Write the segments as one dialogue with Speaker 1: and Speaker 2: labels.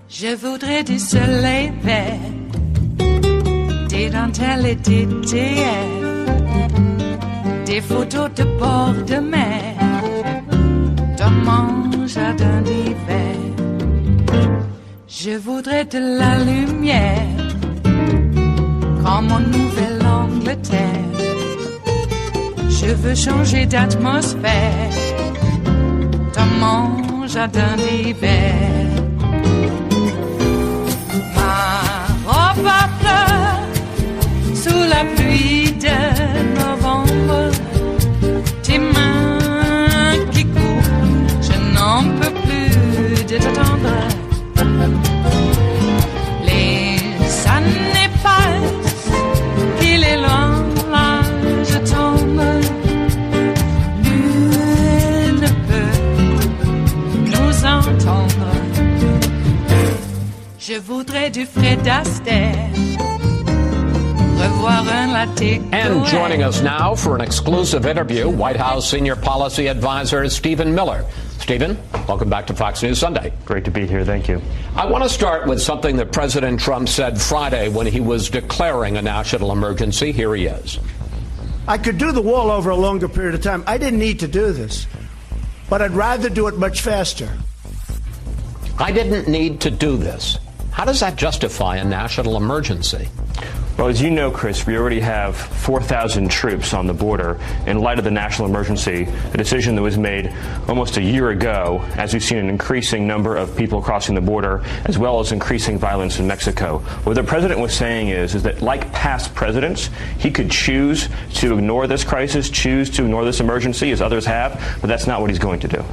Speaker 1: Je voudrais du soleil vert, des dentelles et des théâtres, des photos de bord de mer, dans mon jardin d'hiver. Je voudrais de la lumière, comme en Nouvelle-Angleterre. Je veux changer d'atmosphère, dans mon jardin d'hiver. Ma fleur, sous la pluie de novembre, tes mains qui courent, je n'en peux plus de t'attendre. Les années passent, qu'il est loin, là je tombe. Nul ne peut nous entendre. Je voudrais du Fred Astaire, revoir un latte.
Speaker 2: And joining us now for an exclusive interview, White House Senior Policy Advisor Stephen Miller. Stephen, welcome back to Fox News Sunday.
Speaker 3: Great to be here. Thank you.
Speaker 2: I want to start with something that President Trump said Friday when he was declaring a national emergency. Here he is.
Speaker 4: I could do the wall over a longer period of time. I didn't need to do this, but I'd rather do it much faster.
Speaker 2: I didn't need to do this. How does that justify a national emergency?
Speaker 3: Well, as you know, Chris, we already have 4,000 troops on the border in light of the national emergency, a decision that was made almost a year ago, as we've seen an increasing number of people crossing the border, as well as increasing violence in Mexico. What the president was saying is that like past presidents, he could choose to ignore this crisis, choose to ignore this emergency, as others have, but that's not what he's going to do.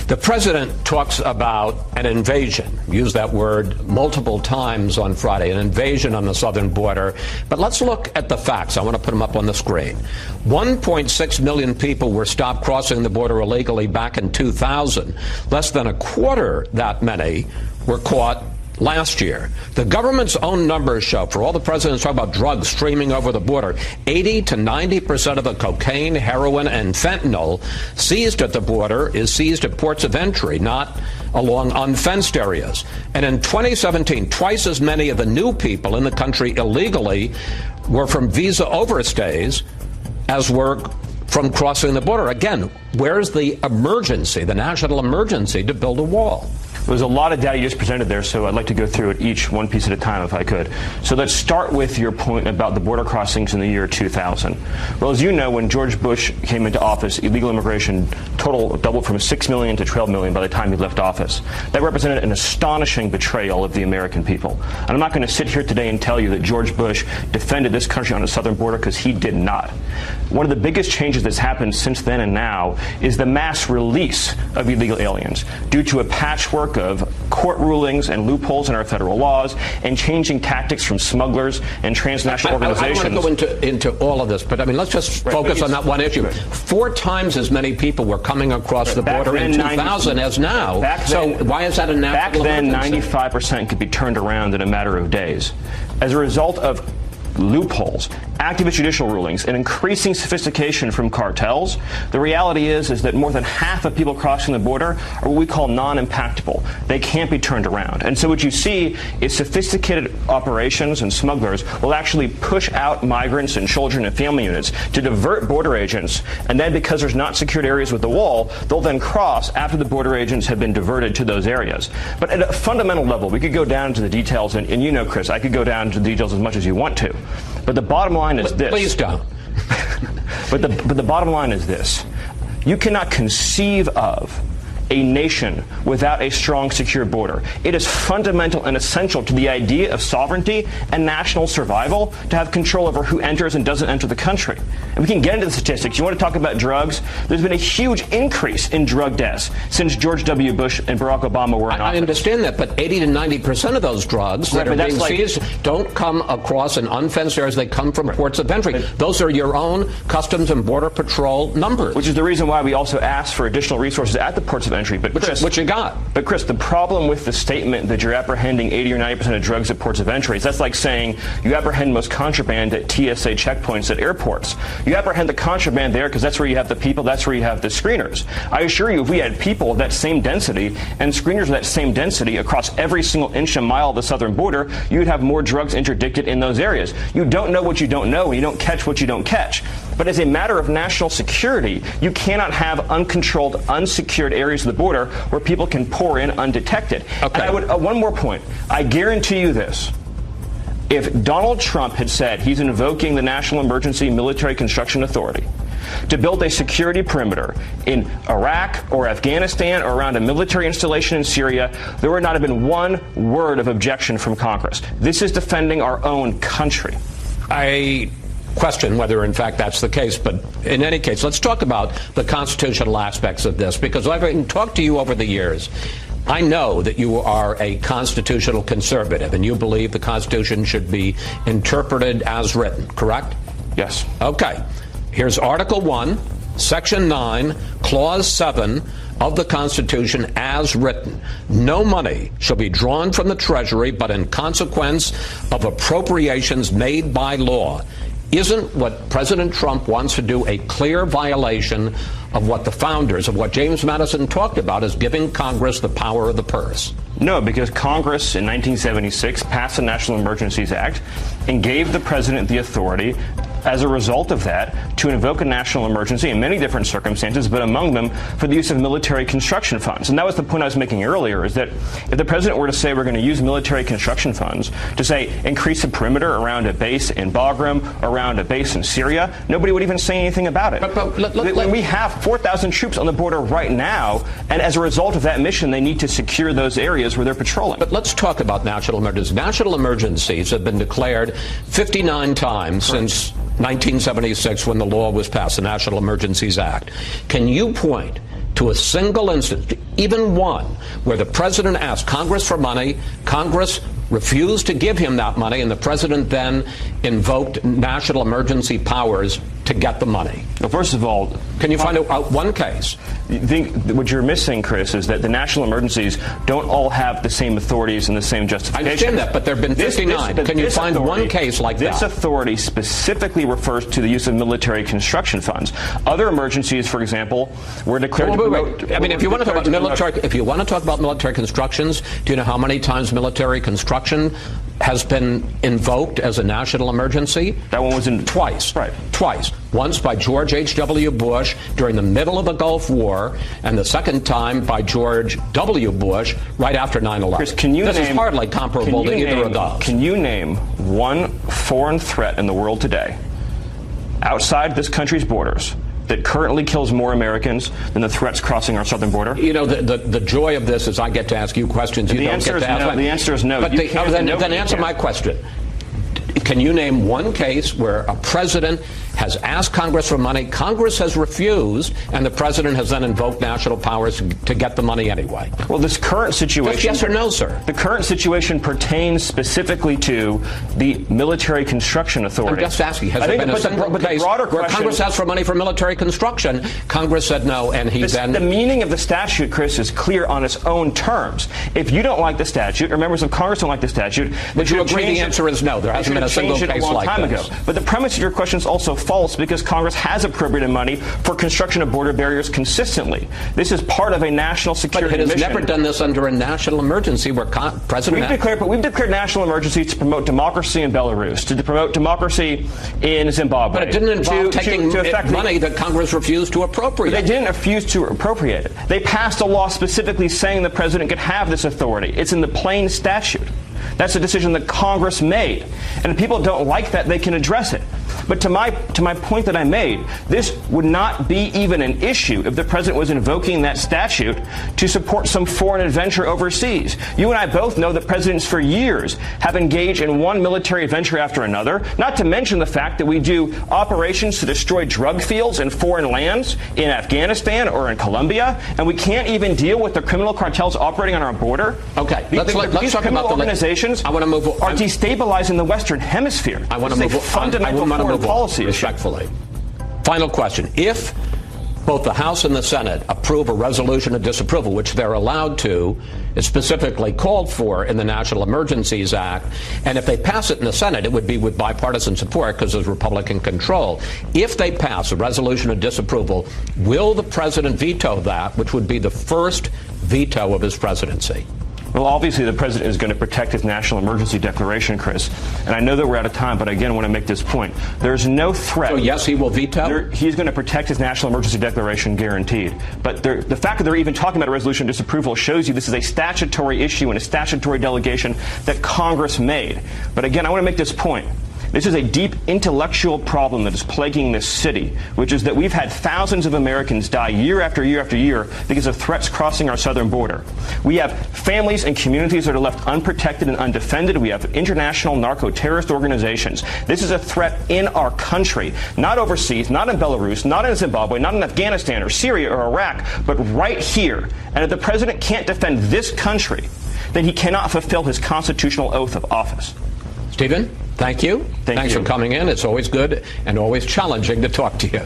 Speaker 2: The president talks about an invasion, used that word multiple times on Friday, an invasion on the southern border. But let's look at the facts. I want to put them up on the screen. 1.6 million people were stopped crossing the border illegally back in 2000. Less than a quarter that many were caught last year. The government's own numbers show, for all the presidents talk about drugs streaming over the border, 80 to 90% of the cocaine, heroin, and fentanyl seized at the border is seized at ports of entry, not along unfenced areas. And in 2017, twice as many of the new people in the country illegally were from visa overstays as were from crossing the border. Again, where's the emergency, the national emergency to build a wall?
Speaker 3: There's a lot of data you just presented there, so I'd like to go through it each one piece at a time if I could. So let's start with your point about the border crossings in the year 2000. Well, as you know, when George Bush came into office, illegal immigration total doubled from 6 million to 12 million by the time he left office. That represented an astonishing betrayal of the American people. And I'm not going to sit here today and tell you that George Bush defended this country on the southern border, because he did not. One of the biggest changes that's happened since then and now is the mass release of illegal aliens due to a patchwork of court rulings and loopholes in our federal laws and changing tactics from smugglers and transnational organizations.
Speaker 2: I want to go into all of this, but I mean, let's just focus on that one issue. Right. 4 times as many people were coming across the border in 2000 as now. So why is that a national emergency?
Speaker 3: Back then, 95% could be turned around in a matter of days. As a result of loopholes, activist judicial rulings, and increasing sophistication from cartels, the reality is that more than half of people crossing the border are what we call non-impactable. They can't be turned around. And so what you see is sophisticated operations and smugglers will actually push out migrants and children and family units to divert border agents, and then because there's not secured areas with the wall, they'll then cross after the border agents have been diverted to those areas. But at a fundamental level, we could go down to the details, and you know, Chris, I could go down to the details as much as you want to. But the bottom line is this.
Speaker 2: Please don't.
Speaker 3: But the bottom line is this. You cannot conceive of a nation without a strong, secure border. It is fundamental and essential to the idea of sovereignty and national survival to have control over who enters and doesn't enter the country. And we can get into the statistics. You want to talk about drugs? There's been a huge increase in drug deaths since George W. Bush and Barack Obama were in office.
Speaker 2: I understand that, but 80 to 90% of those drugs that are being seized don't come across in unfenced areas. They come from ports of entry. Those are your own Customs and Border Patrol numbers.
Speaker 3: Which is the reason why we also asked for additional resources at the ports of entry. But Chris,
Speaker 2: which you got.
Speaker 3: But Chris, the problem with the statement that you're apprehending 80 or 90% of drugs at ports of entry is that's like saying you apprehend most contraband at TSA checkpoints at airports. You apprehend the contraband there because that's where you have the people, that's where you have the screeners. I assure you, if we had people of that same density and screeners of that same density across every single inch and mile of the southern border, you would have more drugs interdicted in those areas. You don't know what you don't know, and you don't catch what you don't catch. But as a matter of national security, you cannot have uncontrolled, unsecured areas of the border where people can pour in undetected.
Speaker 2: Okay.
Speaker 3: And I would, one more point. I guarantee you this. If Donald Trump had said he's invoking the National Emergency Military Construction Authority to build a security perimeter in Iraq or Afghanistan or around a military installation in Syria, there would not have been one word of objection from Congress. This is defending our own country.
Speaker 2: I question whether, in fact, that's the case. But in any case, let's talk about the constitutional aspects of this, because I've talked to you over the years. I know that you are a constitutional conservative, and you believe the Constitution should be interpreted as written, correct?
Speaker 3: Yes.
Speaker 2: Okay. Here's Article 1, Section 9, Clause 7 of the Constitution as written. No money shall be drawn from the Treasury but in consequence of appropriations made by law. Isn't what President Trump wants to do a clear violation of what the founders, of what James Madison talked about as giving Congress the power of the purse?
Speaker 3: No, because Congress in 1976 passed the National Emergencies Act and gave the president the authority, as a result of that, to invoke a national emergency in many different circumstances, but among them for the use of military construction funds. And that was the point I was making earlier, is that if the president were to say we're going to use military construction funds to, say, increase the perimeter around a base in Bagram, around a base in Syria, nobody would even say anything about it. We have 4,000 troops on the border right now, and as a result of that mission, they need to secure those areas where they're patrolling.
Speaker 2: But let's talk about national emergencies. National emergencies have been declared 59 times since 1976 when the law was passed, the National Emergencies Act. Can you point to a single instance, even one, where the president asked Congress for money, Congress refused to give him that money, and the president then invoked national emergency powers to get the money?
Speaker 3: Well, first of all,
Speaker 2: can you find out one case?
Speaker 3: What you're missing, Chris, is that the national emergencies don't all have the same authorities and the same justification.
Speaker 2: I understand that, but there have been 59. Can you find one case like that?
Speaker 3: This authority specifically refers to the use of military construction funds. Other emergencies, for example, were declared to promote.
Speaker 2: I mean, if you want to talk about military constructions, do you know how many times military construction has been invoked as a national emergency?
Speaker 3: That one was in
Speaker 2: twice.
Speaker 3: Right.
Speaker 2: Twice. Once by George H.W. Bush during the middle of the Gulf War, and the second time by George W. Bush right after 9/11.
Speaker 3: Chris,
Speaker 2: this is hardly comparable to either of those.
Speaker 3: Can you name one foreign threat in the world today, outside this country's borders, that currently kills more Americans than the threats crossing our southern border?
Speaker 2: You know, the joy of this is I get to ask you questions you don't get to ask.
Speaker 3: The answer is no.
Speaker 2: But then answer my question. Can you name one case where a president has asked Congress for money, Congress has refused, and the president has then invoked national powers to get the money anyway?
Speaker 3: Well, this current situation...
Speaker 2: Just yes or no, sir?
Speaker 3: The current situation pertains specifically to the Military Construction Authority.
Speaker 2: I'm just asking, has there been a single case where Congress asked for money for military construction, Congress said no, and
Speaker 3: The meaning of the statute, Chris, is clear on its own terms. If you don't like the statute, or members of Congress don't like the statute...
Speaker 2: Would you agree the answer is no? There hasn't been a single case like this.
Speaker 3: But the premise of your question is also false, because Congress has appropriated money for construction of border barriers consistently. This is part of a national security mission.
Speaker 2: But it has never done this under a national emergency where President...
Speaker 3: We've declared national emergencies to promote democracy in Belarus, to promote democracy in Zimbabwe.
Speaker 2: But it didn't involve taking money that Congress refused to appropriate.
Speaker 3: They didn't refuse to appropriate it. They passed a law specifically saying the president could have this authority. It's in the plain statute. That's a decision that Congress made. And if people don't like that, they can address it. But to my point that I made, this would not be even an issue if the president was invoking that statute to support some foreign adventure overseas. You and I both know that presidents for years have engaged in one military adventure after another, not to mention the fact that we do operations to destroy drug fields in foreign lands in Afghanistan or in Colombia, and we can't even deal with the criminal cartels operating on our border.
Speaker 2: Okay,
Speaker 3: let's talk about organizations
Speaker 2: I want to move.
Speaker 3: Are destabilizing the Western Hemisphere.
Speaker 2: I want to move.
Speaker 3: Fundamental foreign policy
Speaker 2: respectfully. Final question: if both the House and the Senate approve a resolution of disapproval, which they're allowed to, is specifically called for in the National Emergencies Act, and if they pass it in the Senate, it would be with bipartisan support because there's Republican control. If they pass a resolution of disapproval, will the president veto that, which would be the first veto of his presidency?
Speaker 3: Well, obviously, the president is going to protect his national emergency declaration, Chris. And I know that we're out of time, but again, I want to make this point. There's no threat.
Speaker 2: So, yes, he will veto?
Speaker 3: He's going to protect his national emergency declaration, guaranteed. But the fact that they're even talking about a resolution of disapproval shows you this is a statutory issue and a statutory delegation that Congress made. But again, I want to make this point. This is a deep intellectual problem that is plaguing this city, which is that we've had thousands of Americans die year after year after year because of threats crossing our southern border. We have families and communities that are left unprotected and undefended. We have international narco-terrorist organizations. This is a threat in our country, not overseas, not in Belarus, not in Zimbabwe, not in Afghanistan or Syria or Iraq, but right here. And if the president can't defend this country, then he cannot fulfill his constitutional oath of office.
Speaker 2: Stephen? Thank you. Thanks for coming in. It's always good and always challenging to talk to you.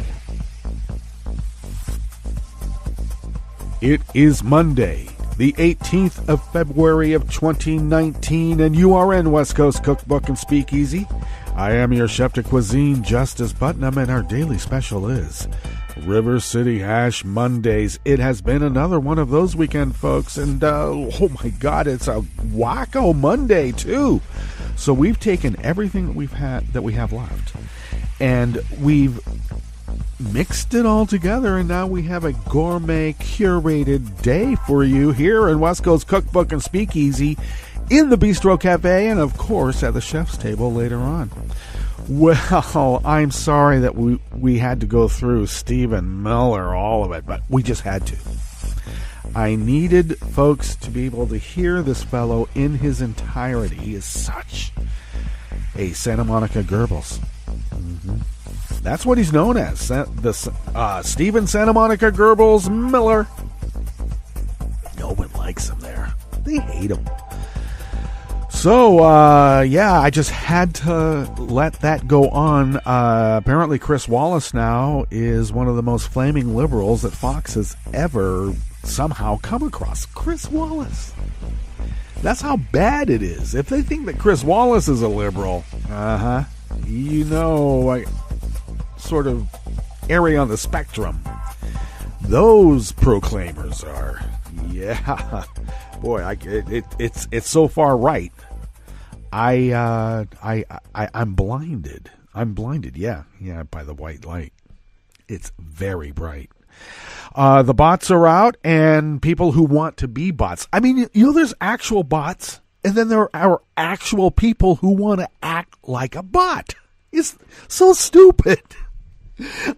Speaker 5: It is Monday, the 18th of February of 2019, and you are in West Coast Cookbook and Speakeasy. I am your chef de cuisine, Justice Putnam, and our daily special is River City Hash Mondays. It has been another one of those weekend, folks, and oh my God, it's a wacko Monday too. So we've taken everything that we have left, and we've mixed it all together, and now we have a gourmet curated day for you here in West Coast Cookbook and Speakeasy, in the Bistro Cafe, and of course at the chef's table later on. Well, I'm sorry that we had to go through Stephen Miller, all of it, but we just had to. I needed folks to be able to hear this fellow in his entirety. He is such a Santa Monica Goebbels. That's what he's known as, Stephen Santa Monica Goebbels Miller. No one likes him there. They hate him. So, I just had to let that go on. Apparently Chris Wallace now is one of the most flaming liberals that Fox has ever somehow come across. Chris Wallace. That's how bad it is. If they think that Chris Wallace is a liberal, sort of area on the spectrum. Those proclaimers are, boy, it's so far right. I'm blinded. I'm blinded. Yeah, by the white light. It's very bright. The bots are out, and people who want to be bots. I mean, there's actual bots, and then there are actual people who want to act like a bot. It's so stupid.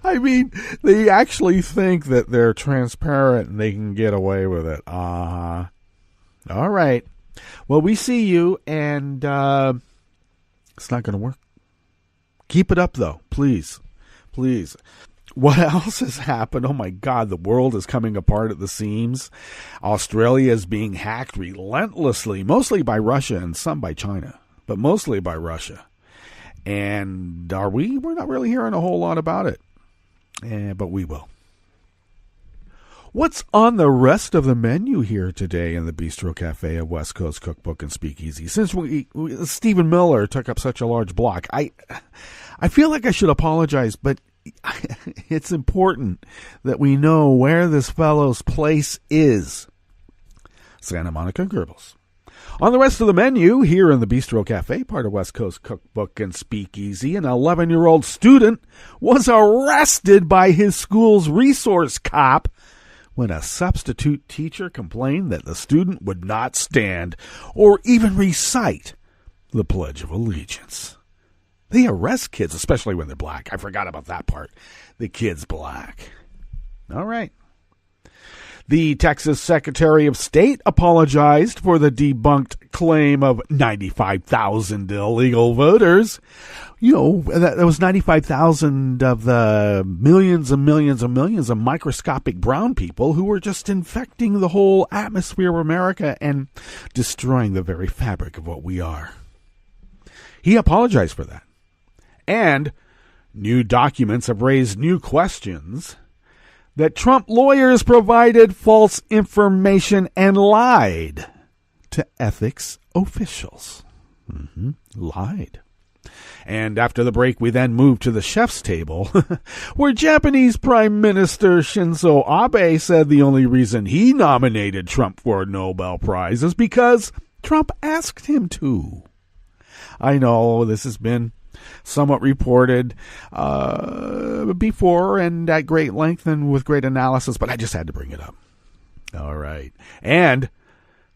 Speaker 5: I mean, they actually think that they're transparent and they can get away with it. All right. Well, we see you, and it's not going to work. Keep it up, though. Please. Please. What else has happened? Oh, my God. The world is coming apart at the seams. Australia is being hacked relentlessly, mostly by Russia and some by China, but mostly by Russia. And we're not really hearing a whole lot about it, but we will. What's on the rest of the menu here today in the Bistro Cafe at West Coast Cookbook and Speakeasy? Since Stephen Miller took up such a large block, I feel like I should apologize, but it's important that we know where this fellow's place is. Santa Monica Goebbels. On the rest of the menu, here in the Bistro Cafe, part of West Coast Cookbook and Speakeasy, an 11-year-old student was arrested by his school's resource cop when a substitute teacher complained that the student would not stand or even recite the Pledge of Allegiance. They arrest kids, especially when they're black. I forgot about that part. The kid's black. All right. The Texas Secretary of State apologized for the debunked claim of 95,000 illegal voters. You know, that was 95,000 of the millions and millions and millions of microscopic brown people who were just infecting the whole atmosphere of America and destroying the very fabric of what we are. He apologized for that. And new documents have raised new questions that Trump lawyers provided false information and lied to ethics officials. Lied. And after the break, we then moved to the chef's table, where Japanese Prime Minister Shinzo Abe said the only reason he nominated Trump for a Nobel Prize is because Trump asked him to. I know this has been somewhat reported before and at great length and with great analysis, but I just had to bring it up. All right. And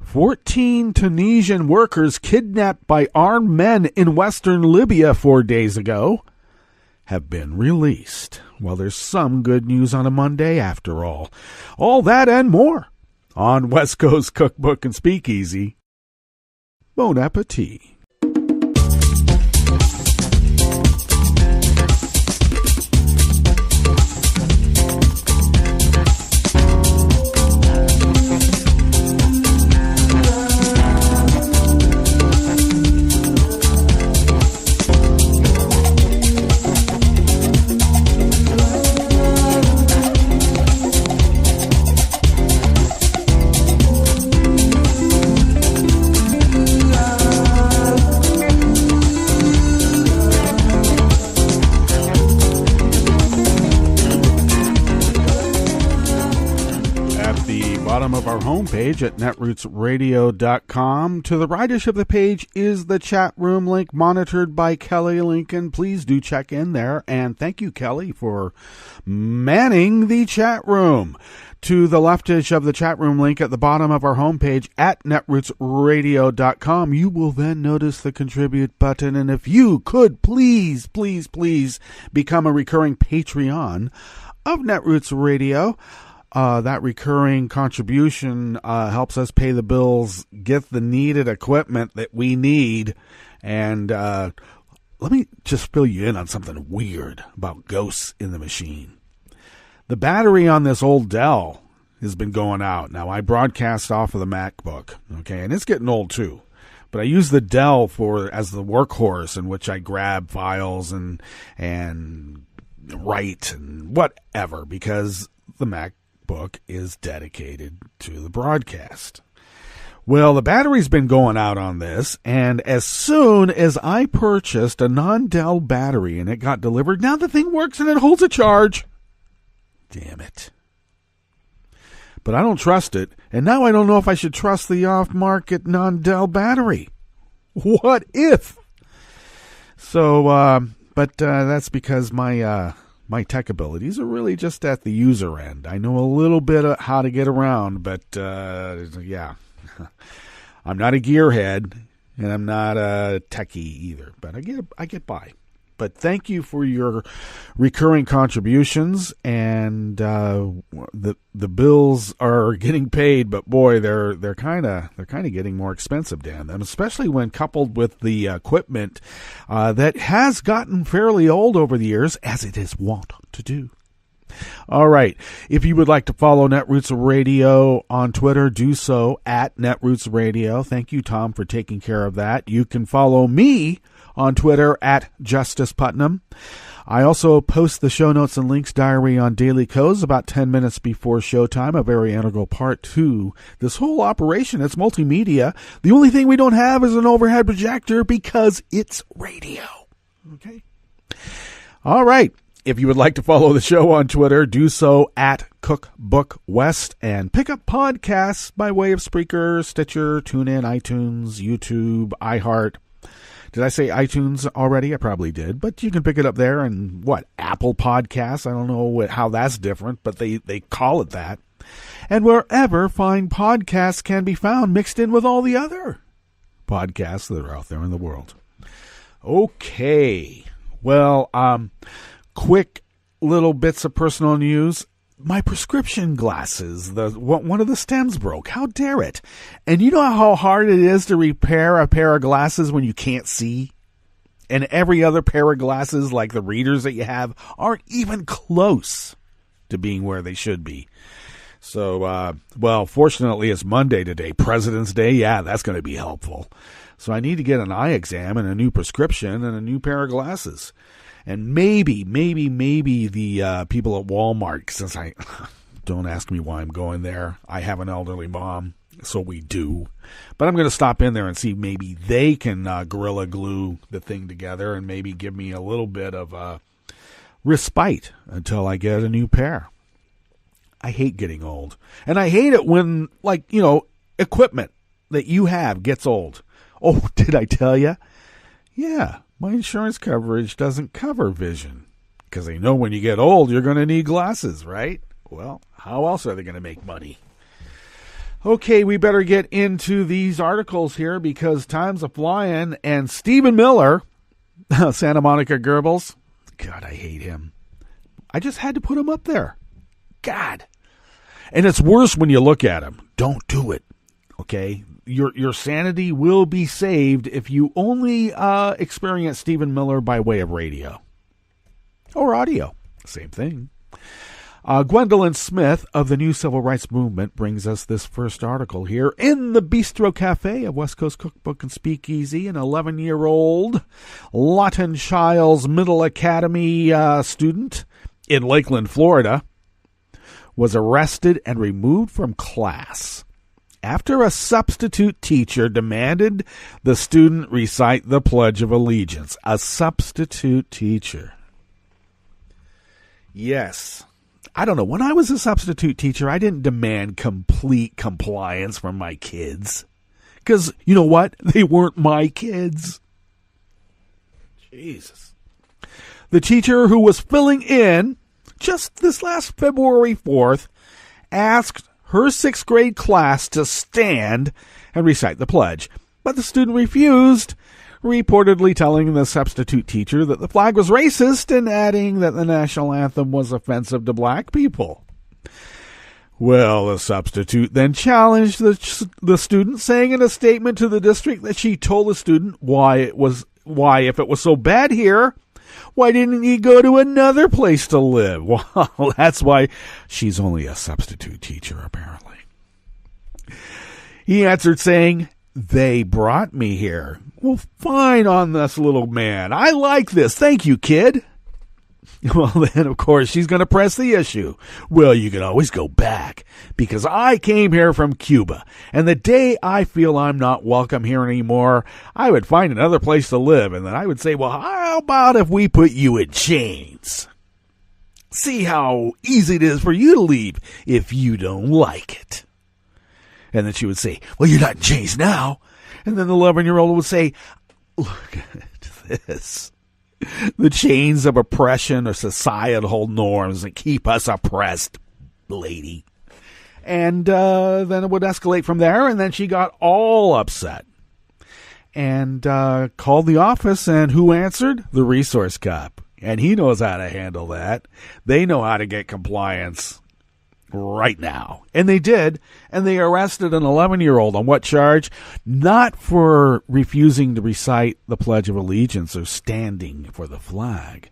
Speaker 5: 14 Tunisian workers kidnapped by armed men in western Libya 4 days ago have been released. Well, there's some good news on a Monday after all. All that and more on West Coast Cookbook and Speakeasy. Bon appetit. Of our homepage at netrootsradio.com. To the rightish of the page is the chat room link monitored by Kelly Lincoln. Please do check in there, and thank you, Kelly, for manning the chat room. To the leftish of the chat room link at the bottom of our homepage at netrootsradio.com, you will then notice the contribute button, and if you could please become a recurring Patreon of Netroots Radio, that recurring contribution helps us pay the bills, get the needed equipment that we need. And let me just fill you in on something weird about ghosts in the machine. The battery on this old Dell has been going out. Now, I broadcast off of the MacBook, okay, and it's getting old too. But I use the Dell as the workhorse in which I grab files and write and whatever, because the MacBook is dedicated to the broadcast. Well, the battery's been going out on this, and as soon as I purchased a non-Dell battery and it got delivered, now the thing works and it holds a charge. Damn it. But I don't trust it, and now I don't know if I should trust the off-market non-Dell battery. What if? So, but that's because my tech abilities are really just at the user end. I know a little bit of how to get around, but yeah. I'm not a gearhead, and I'm not a techie either, but I get by. But thank you for your recurring contributions, and the bills are getting paid, but boy, they're kind of getting more expensive, Dan. And especially when coupled with the equipment that has gotten fairly old over the years, as it is wont to do. All right. If you would like to follow Netroots Radio on Twitter, do so at Netroots Radio. Thank you, Tom, for taking care of that. You can follow me on Twitter at Justice Putnam. I also post the show notes and links diary on Daily Codes about 10 minutes before showtime, a very integral part to this whole operation. It's multimedia. The only thing we don't have is an overhead projector because it's radio. Okay? All right. If you would like to follow the show on Twitter, do so at Cookbook West, and pick up podcasts by way of Spreaker, Stitcher, TuneIn, iTunes, YouTube, iHeart. Did I say iTunes already? I probably did, but you can pick it up there. And Apple Podcasts? I don't know how that's different, but they call it that. And wherever fine podcasts can be found, mixed in with all the other podcasts that are out there in the world. Okay. Well, quick little bits of personal news. My prescription glasses, one of the stems broke. How dare it? And you know how hard it is to repair a pair of glasses when you can't see? And every other pair of glasses, like the readers that you have, aren't even close to being where they should be. So, well, fortunately, it's Monday today, President's Day. Yeah, that's going to be helpful. So I need to get an eye exam and a new prescription and a new pair of glasses. And maybe the people at Walmart, since don't ask me why I'm going there. I have an elderly mom, so we do. But I'm going to stop in there and see maybe they can Gorilla Glue the thing together and maybe give me a little bit of respite until I get a new pair. I hate getting old. And I hate it when, equipment that you have gets old. Oh, did I tell you? Yeah, my insurance coverage doesn't cover vision. Because they know when you get old, you're going to need glasses, right? Well, how else are they going to make money? Okay, we better get into these articles here because time's a-flying. And Stephen Miller, Santa Monica Goebbels, God, I hate him. I just had to put him up there. God. And it's worse when you look at him. Don't do it. Okay? Your sanity will be saved if you only experience Stephen Miller by way of radio. Or audio. Same thing. Gwendolyn Smith of the New Civil Rights Movement brings us this first article here. In the Bistro Cafe of West Coast Cookbook and Speakeasy, an 11-year-old Lawton Childs Middle Academy student in Lakeland, Florida, was arrested and removed from class after a substitute teacher demanded the student recite the Pledge of Allegiance. A substitute teacher. Yes. I don't know. When I was a substitute teacher, I didn't demand complete compliance from my kids. Because, you know what? They weren't my kids. Jesus. The teacher who was filling in just this last February 4th asked her 6th grade class to stand and recite the pledge. But the student refused, reportedly telling the substitute teacher that the flag was racist and adding that the national anthem was offensive to black people. Well, the substitute then challenged the student, saying in a statement to the district that she told the student why if it was so bad here, why didn't he go to another place to live? Well, that's why she's only a substitute teacher, apparently. He answered saying, "They brought me here." Well, fine on this little man. I like this. Thank you, kid. Well, then, of course, she's going to press the issue. Well, you can always go back because I came here from Cuba. And the day I feel I'm not welcome here anymore, I would find another place to live. And then I would say, well, how about if we put you in chains? See how easy it is for you to leave if you don't like it. And then she would say, well, you're not in chains now. And then the 11-year-old would say, look at this. The chains of oppression are societal norms that keep us oppressed, lady. And then it would escalate from there, and then she got all upset and called the office, and who answered? The resource cop. And he knows how to handle that. They know how to get compliance right now. And they did, and they arrested an 11-year-old on what charge? Not for refusing to recite the Pledge of Allegiance or standing for the flag,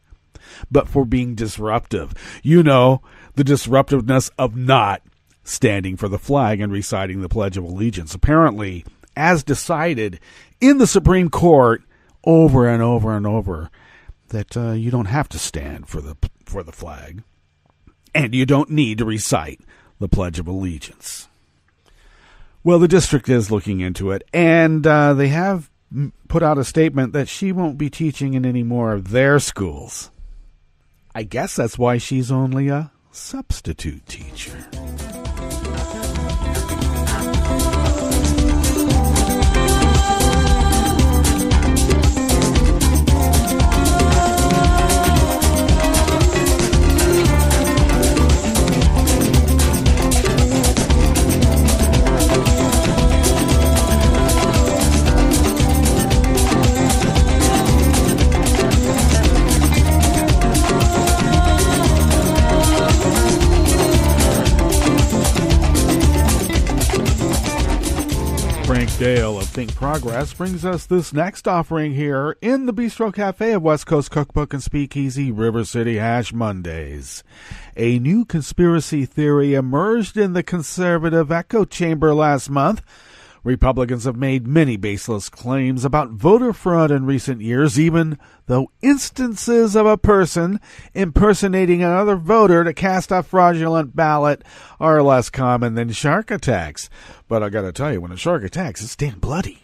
Speaker 5: but for being disruptive. You know, the disruptiveness of not standing for the flag and reciting the Pledge of Allegiance. Apparently, as decided in the Supreme Court over and over and over, that you don't have to stand for the flag. And you don't need to recite the Pledge of Allegiance. Well, the district is looking into it, and they have put out a statement that she won't be teaching in any more of their schools. I guess that's why she's only a substitute teacher. Dale of Think Progress brings us this next offering here in the Bistro Cafe of West Coast Cookbook and Speakeasy, River City Hash Mondays. A new conspiracy theory emerged in the conservative echo chamber last month. Republicans have made many baseless claims about voter fraud in recent years, even though instances of a person impersonating another voter to cast a fraudulent ballot are less common than shark attacks. But I gotta tell you, when a shark attacks, it's damn bloody.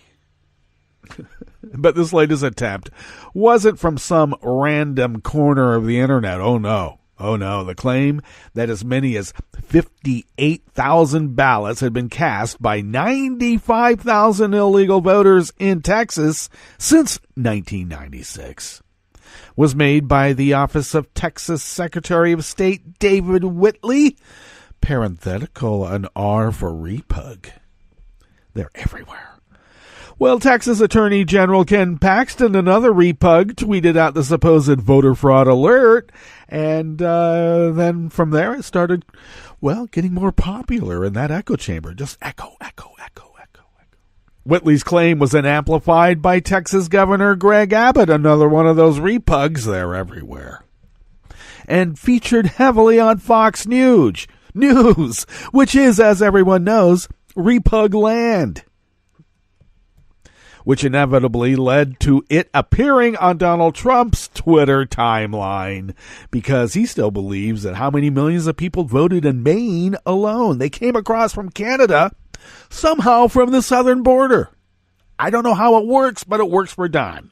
Speaker 5: But this latest attempt wasn't from some random corner of the internet. Oh no. The claim that as many as 58,000 ballots had been cast by 95,000 illegal voters in Texas since 1996 was made by the Office of Texas Secretary of State David Whitley, parenthetical an R for repug. They're everywhere. Well, Texas Attorney General Ken Paxton, another repug, tweeted out the supposed voter fraud alert, and then from there it started, well, getting more popular in that echo chamber. Just echo. Whitley's claim was then amplified by Texas Governor Greg Abbott, another one of those repugs, they're everywhere, and featured heavily on Fox News, which is, as everyone knows, repug land, which inevitably led to it appearing on Donald Trump's Twitter timeline, because he still believes that how many millions of people voted in Maine alone? They came across from Canada, somehow from the southern border. I don't know how it works, but it works for Don.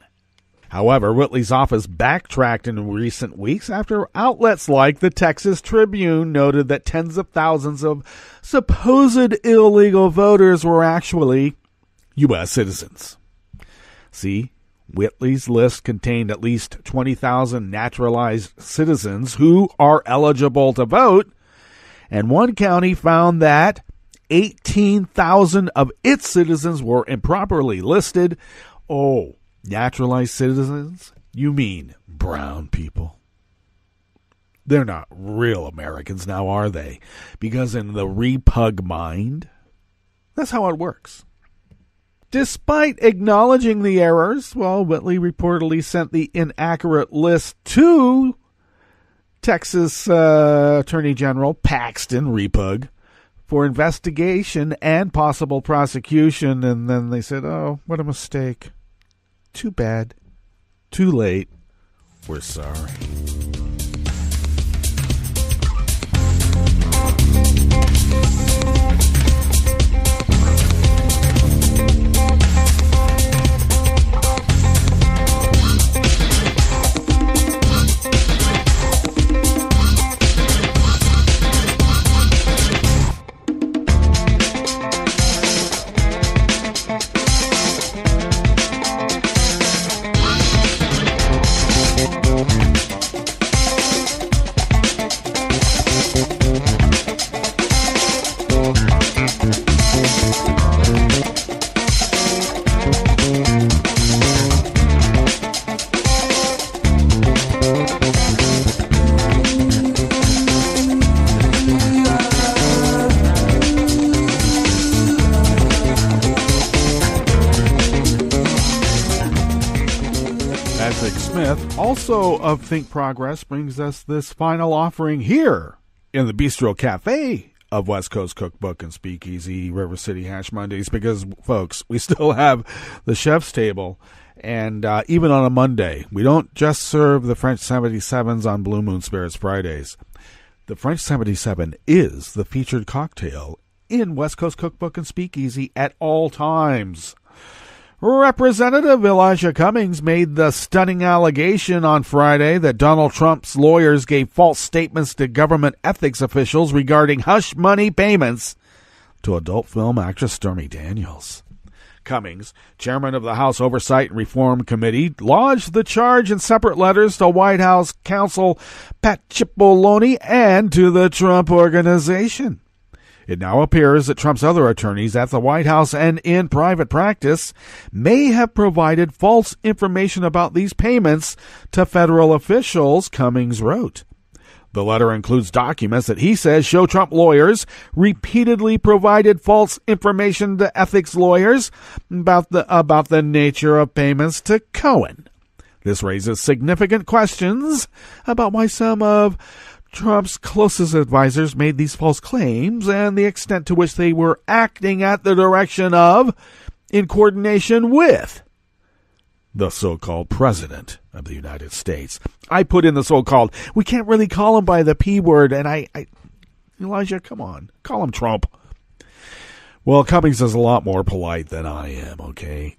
Speaker 5: However, Whitley's office backtracked in recent weeks after outlets like the Texas Tribune noted that tens of thousands of supposed illegal voters were actually U.S. citizens. See, Whitley's list contained at least 20,000 naturalized citizens who are eligible to vote, and one county found that 18,000 of its citizens were improperly listed. Oh, naturalized citizens? You mean brown people? They're not real Americans now, are they? Because in the repug mind, that's how it works. Despite acknowledging the errors, well, Whitley reportedly sent the inaccurate list to Texas Attorney General Paxton, repug, for investigation and possible prosecution, and then they said, oh, what a mistake. Too bad. Too late. We're sorry. Also of Think Progress brings us this final offering here in the Bistro Cafe of West Coast Cookbook and Speakeasy, River City Hash Mondays, because, folks, we still have the chef's table, and even on a Monday, we don't just serve the French 77s on Blue Moon Spirits Fridays. The French 77 is the featured cocktail in West Coast Cookbook and Speakeasy at all times. Representative Elijah Cummings made the stunning allegation on Friday that Donald Trump's lawyers gave false statements to government ethics officials regarding hush money payments to adult film actress Stormy Daniels. Cummings, chairman of the House Oversight and Reform Committee, lodged the charge in separate letters to White House counsel Pat Cipollone and to the Trump Organization. It now appears that Trump's other attorneys at the White House and in private practice may have provided false information about these payments to federal officials, Cummings wrote. The letter includes documents that he says show Trump lawyers repeatedly provided false information to ethics lawyers about the nature of payments to Cohen. This raises significant questions about why some of Trump's closest advisors made these false claims and the extent to which they were acting at the direction of, in coordination with, the so-called President of the United States. I put in the so-called. We can't really call him by the P word, and Elijah, come on, call him Trump. Well, Cummings is a lot more polite than I am, okay?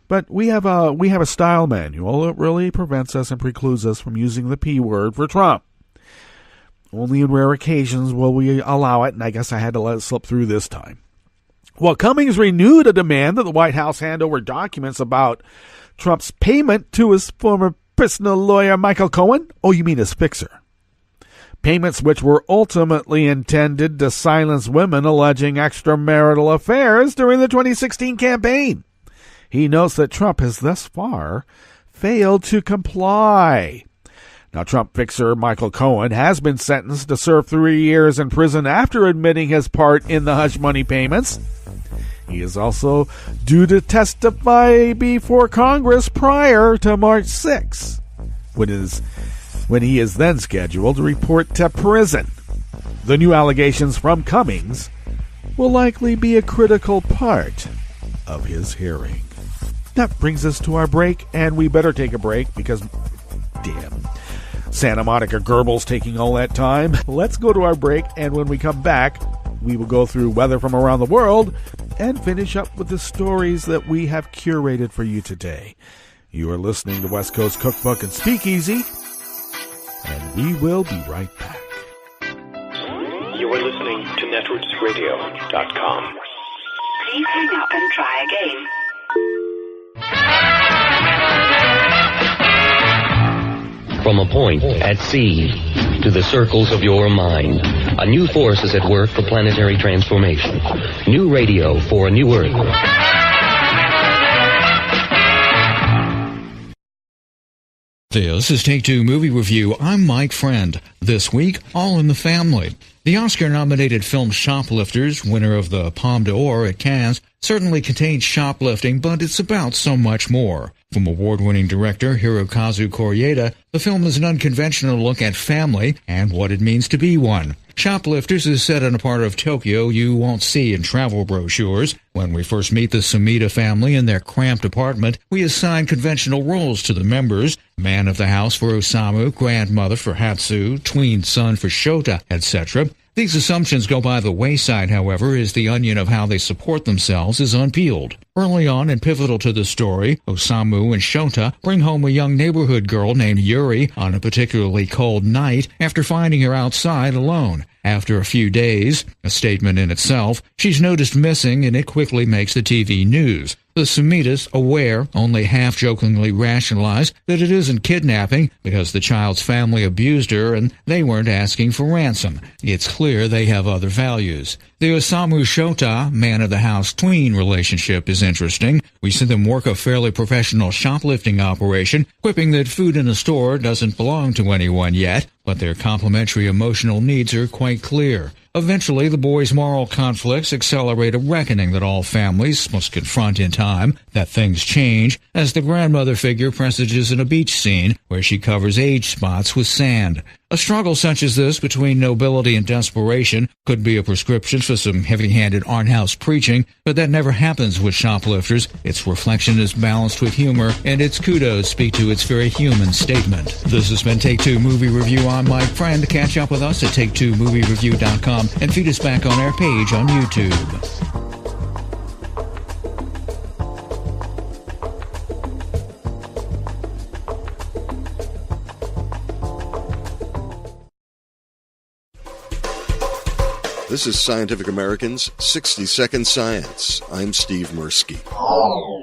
Speaker 5: But we have a style manual that really prevents us and precludes us from using the P word for Trump. Only in rare occasions will we allow it, and I guess I had to let it slip through this time. Well, Cummings renewed a demand that the White House hand over documents about Trump's payment to his former personal lawyer, Michael Cohen. Oh, you mean his fixer. Payments which were ultimately intended to silence women alleging extramarital affairs during the 2016 campaign. He notes that Trump has thus far failed to comply. Now, Trump fixer Michael Cohen has been sentenced to serve 3 years in prison after admitting his part in the hush money payments. He is also due to testify before Congress prior to March 6, when he is then scheduled to report to prison. The new allegations from Cummings will likely be a critical part of his hearing. That brings us to our break, and we better take a break because, damn, Santa Monica Goebbels taking all that time. Let's go to our break, and when we come back, we will go through weather from around the world and finish up with the stories that we have curated for you today. You are listening to West Coast Cookbook and Speakeasy, and we will be right back.
Speaker 6: You are listening to netrootsradio.com.
Speaker 7: Please hang up and try again.
Speaker 8: From a point at sea to the circles of your mind, a new force is at work for planetary transformation. New radio for a new Earth.
Speaker 9: This is Take Two Movie Review. I'm Mike Friend. This week, All in the Family. The Oscar-nominated film Shoplifters, winner of the Palme d'Or at Cannes, certainly contains shoplifting, but it's about so much more. From award-winning director Hirokazu Koreeda, the film is an unconventional look at family and what it means to be one. Shoplifters is set in a part of Tokyo you won't see in travel brochures. When we first meet the Sumida family in their cramped apartment, we assign conventional roles to the members: man of the house for Osamu, grandmother for Hatsu, tween son for Shota, etc. These assumptions go by the wayside, however, as the onion of how they support themselves is unpeeled. Early on and pivotal to the story, Osamu and Shota bring home a young neighborhood girl named Yuri on a particularly cold night after finding her outside alone. After a few days, a statement in itself, she's noticed missing and it quickly makes the TV news. The Sumidas, aware, only half-jokingly rationalize that it isn't kidnapping because the child's family abused her and they weren't asking for ransom. It's clear they have other values. The Osamu-Shota, man-of-the-house tween relationship is interesting. We see them work a fairly professional shoplifting operation, quipping that food in a store doesn't belong to anyone yet, but their complementary emotional needs are quite clear. Eventually, the boys' moral conflicts accelerate a reckoning that all families must confront in time, that things change, as the grandmother figure presages in a beach scene where she covers age spots with sand. A struggle such as this between nobility and desperation could be a prescription for some heavy-handed art house preaching, but that never happens with Shoplifters. Its reflection is balanced with humor, and its kudos speak to its very human statement. This has been Take Two Movie Review. I'm Mike Friend. Catch up with us at take2moviereview.com and feed us back on our page on YouTube.
Speaker 10: This is Scientific American's 60-Second Science. I'm Steve Mirsky.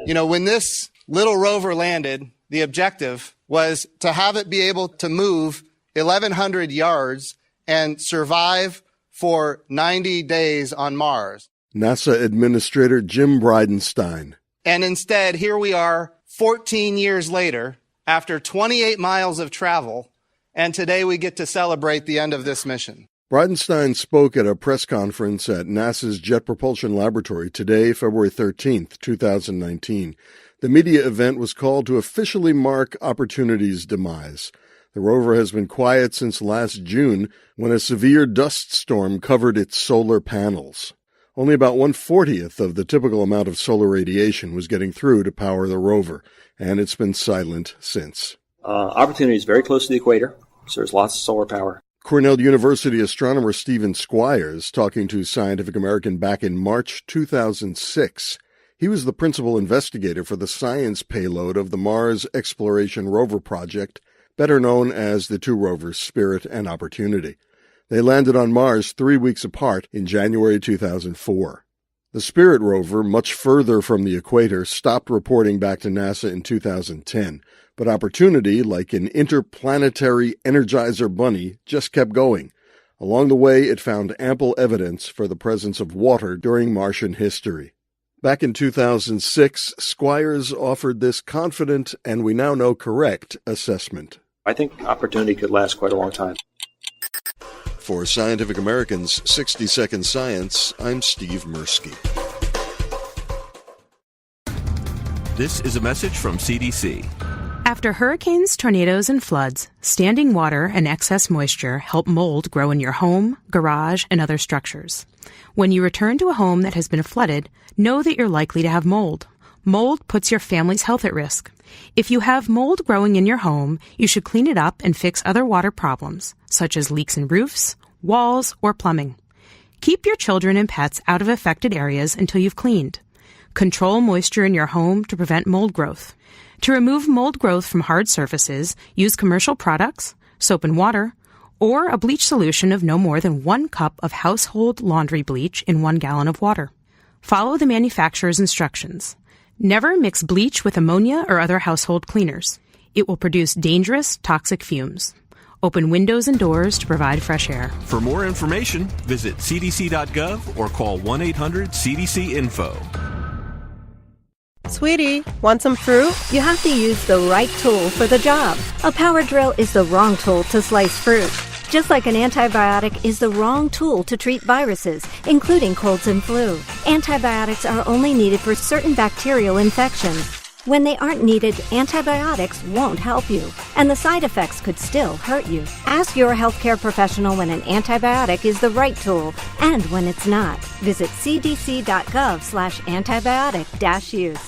Speaker 11: You know, when this little rover landed, the objective was to have it be able to move 1,100 yards and survive for 90 days on Mars.
Speaker 10: NASA Administrator Jim Bridenstine.
Speaker 11: And instead, here we are 14 years later, after 28 miles of travel, and today we get to celebrate the end of this mission.
Speaker 10: Bridenstine spoke at a press conference at NASA's Jet Propulsion Laboratory today, February 13th, 2019. The media event was called to officially mark Opportunity's demise. The rover has been quiet since last June, when a severe dust storm covered its solar panels. Only about 1/40th of the typical amount of solar radiation was getting through to power the rover, and it's been silent since.
Speaker 12: Opportunity is very close to the equator, so there's lots of solar power.
Speaker 10: Cornell University astronomer Stephen Squires talking to Scientific American back in March 2006. He was the principal investigator for the science payload of the Mars Exploration Rover project, better known as the two rovers Spirit and Opportunity. They landed on Mars 3 weeks apart in January 2004. The Spirit rover, much further from the equator, stopped reporting back to NASA in 2010. But Opportunity, like an interplanetary Energizer bunny, just kept going. Along the way, it found ample evidence for the presence of water during Martian history. Back in 2006, Squires offered this confident, and we now know correct, assessment.
Speaker 12: I think Opportunity could last quite a long time.
Speaker 10: For Scientific American's 60-Second Science, I'm Steve Mirsky.
Speaker 13: This is a message from CDC.
Speaker 14: After hurricanes, tornadoes, and floods, standing water and excess moisture help mold grow in your home, garage, and other structures. When you return to a home that has been flooded, know that you're likely to have mold. Mold puts your family's health at risk. If you have mold growing in your home, you should clean it up and fix other water problems, such as leaks in roofs, walls, or plumbing. Keep your children and pets out of affected areas until you've cleaned. Control moisture in your home to prevent mold growth. To remove mold growth from hard surfaces, use commercial products, soap and water, or a bleach solution of no more than 1 cup of household laundry bleach in 1 gallon of water. Follow the manufacturer's instructions. Never mix bleach with ammonia or other household cleaners. It will produce dangerous, toxic fumes. Open windows and doors to provide fresh air.
Speaker 13: For more information, visit cdc.gov or call 1-800-CDC-INFO.
Speaker 15: Sweetie, want some fruit?
Speaker 16: You have to use the right tool for the job. A power drill is the wrong tool to slice fruit. Just like an antibiotic is the wrong tool to treat viruses, including colds and flu. Antibiotics are only needed for certain bacterial infections. When they aren't needed, antibiotics won't help you, and the side effects could still hurt you. Ask your healthcare professional when an antibiotic is the right tool and when it's not. Visit cdc.gov/antibiotic-use.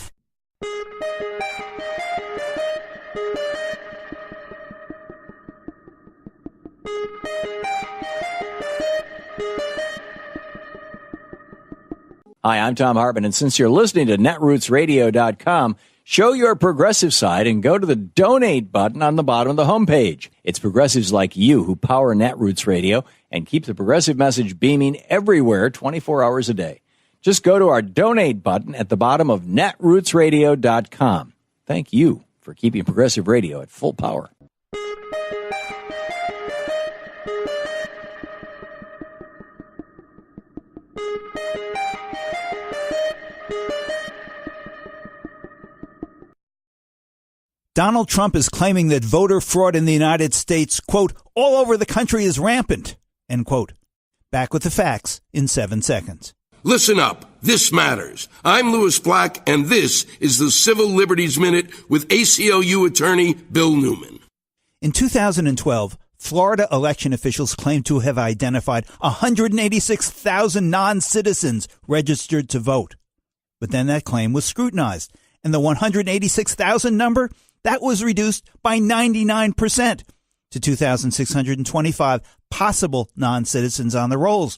Speaker 17: Hi, I'm Tom Hartman, and since you're listening to netrootsradio.com, show your progressive side and go to the donate button on the bottom of the homepage. It's progressives like you who power Netroots Radio and keep the progressive message beaming everywhere 24 hours a day. Just go to our donate button at the bottom of netrootsradio.com. Thank you for keeping progressive radio at full power.
Speaker 18: Donald Trump is claiming that voter fraud in the United States, quote, all over the country is rampant, end quote. Back with the facts in 7 seconds.
Speaker 19: Listen up. This matters. I'm Louis Black, and this is the Civil Liberties Minute with ACLU attorney Bill Newman.
Speaker 18: In 2012, Florida election officials claimed to have identified 186,000 non-citizens registered to vote. But then that claim was scrutinized, and the 186,000 number, that was reduced by 99% to 2,625 possible non-citizens on the rolls.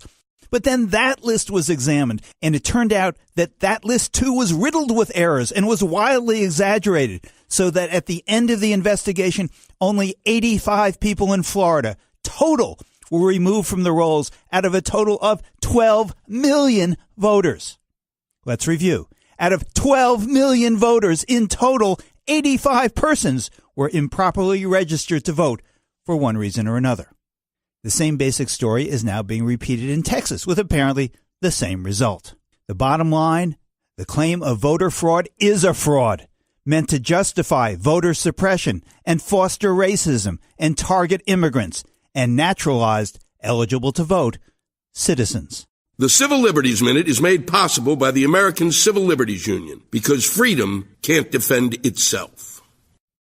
Speaker 18: But then that list was examined, and it turned out that that list, too, was riddled with errors and was wildly exaggerated, so that at the end of the investigation, only 85 people in Florida total were removed from the rolls out of a total of 12 million voters. Let's review. Out of 12 million voters in total, 85 persons were improperly registered to vote for one reason or another. The same basic story is now being repeated in Texas with apparently the same result. The bottom line, the claim of voter fraud is a fraud. meant to justify voter suppression and foster racism and target immigrants and naturalized eligible-to-vote citizens.
Speaker 19: The Civil Liberties Minute is made possible by the American Civil Liberties Union because freedom can't defend itself.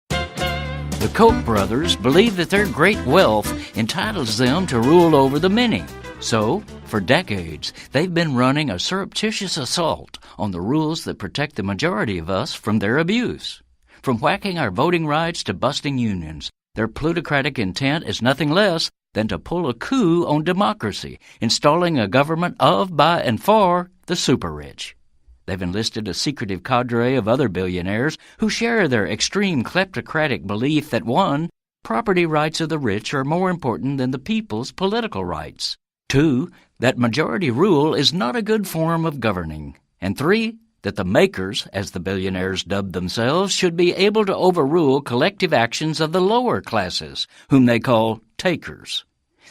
Speaker 15: The Koch brothers believe that their great wealth entitles them to rule over the many. So, for decades, they've been running a surreptitious assault on the rules that protect the majority of us from their abuse. From whacking our voting rights to busting unions, their plutocratic intent is nothing less than to pull a coup on democracy, installing a government of, by, and for the super-rich. They've enlisted a secretive cadre of other billionaires who share their extreme kleptocratic belief that 1, property rights of the rich are more important than the people's political rights. 2, that majority rule is not a good form of governing. And 3, that the makers, as the billionaires dubbed themselves, should be able to overrule collective actions of the lower classes, whom they call takers.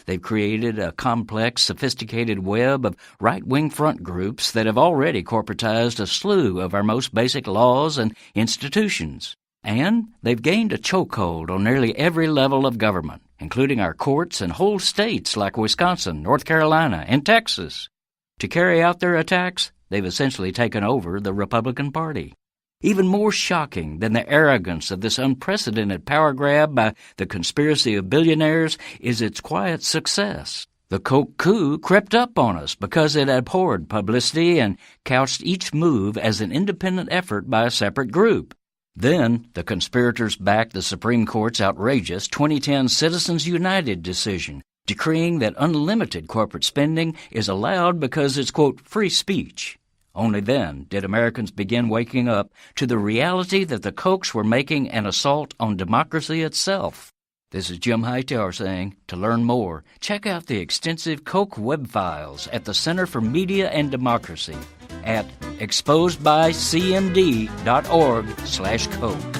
Speaker 15: They've created a complex, sophisticated web of right-wing front groups that have already corporatized a slew of our most basic laws and institutions. And they've gained a chokehold on nearly every level of government, including our courts and whole states like Wisconsin, North Carolina, and Texas. To carry out their attacks, they've essentially taken over the Republican Party. Even more shocking than the arrogance of this unprecedented power grab by the conspiracy of billionaires is its quiet success. The Koch coup crept up on us because it abhorred publicity and couched each move as an independent effort by a separate group. Then, the conspirators backed the Supreme Court's outrageous 2010 Citizens United decision, decreeing that unlimited corporate spending is allowed because it's, quote, free speech. Only then did Americans begin waking up to the reality that the Kochs were making an assault on democracy itself. This is Jim Hightower saying, to learn more, check out the extensive Koch web files at the Center for Media and Democracy at exposedbycmd.org/Koch.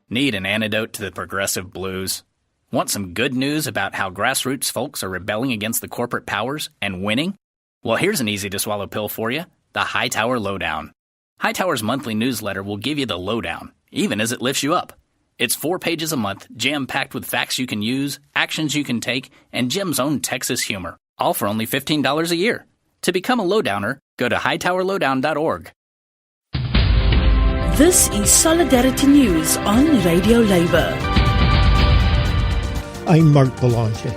Speaker 20: Need an antidote to the progressive blues? Want some good news about how grassroots folks are rebelling against the corporate powers and winning? Well, here's an easy-to-swallow pill for you, the Hightower Lowdown. Hightower's monthly newsletter will give you the lowdown, even as it lifts you up. It's 4 pages a month, jam-packed with facts you can use, actions you can take, and Jim's own Texas humor, all for only $15 a year. To become a lowdowner, go to hightowerlowdown.org.
Speaker 21: This is Solidarity News on Radio Labour.
Speaker 22: I'm Mark Belanger.